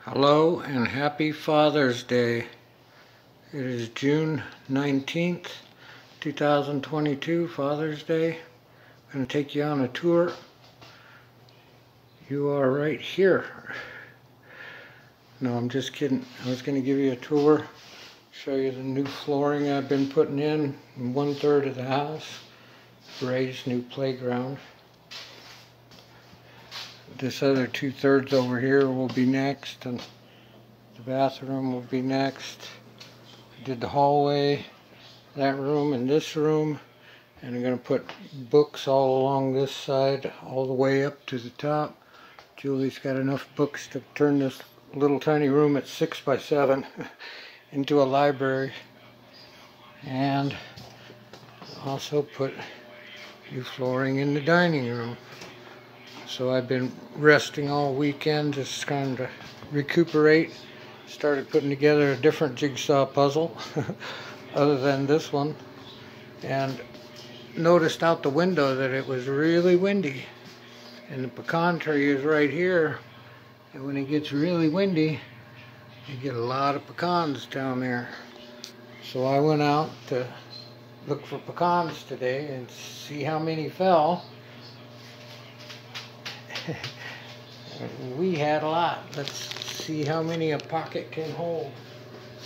Hello and happy Father's Day. It is June 19th, 2022, Father's Day. I'm going to take you on a tour. You are right here. No, I'm just kidding. I was going to give you a tour, show you the new flooring I've been putting in 1/3 of the house. Raised new playground. This other 2/3 over here will be next, and the bathroom will be next. I did the hallway, that room, and this room, and I'm going to put books all along this side, all the way up to the top. Julie's got enough books to turn this little tiny room at 6 by 7 into a library, and also put new flooring in the dining room. So I've been resting all weekend, just trying to recuperate. Started putting together a different jigsaw puzzle other than this one, and noticed out the window that it was really windy, and the pecan tree is right here, and when it gets really windy you get a lot of pecans down there. So I went out to look for pecans today and see how many fell. We had a lot. Let's see how many a pocket can hold.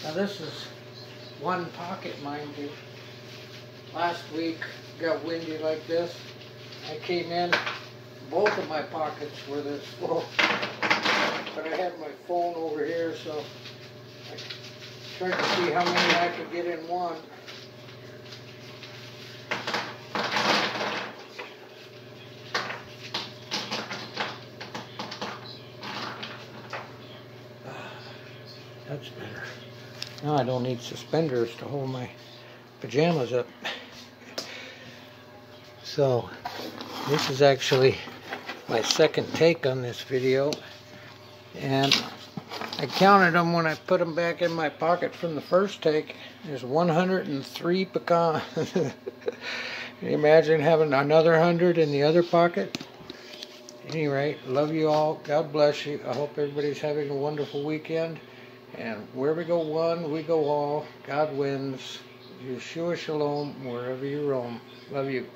Now this is one pocket, mind you. Last week got windy like this. I came in, both of my pockets were this full. But I had my phone over here, so I tried to see how many I could get in one. That's better. Now I don't need suspenders to hold my pajamas up. So this is actually my second take on this video, and I counted them when I put them back in my pocket from the first take. There's 103 pecans. Can you imagine having another 100 in the other pocket? At any rate, love you all. God bless you. I hope everybody's having a wonderful weekend. And where we go one, we go all. God wins. Yeshua Shalom, wherever you roam. Love you.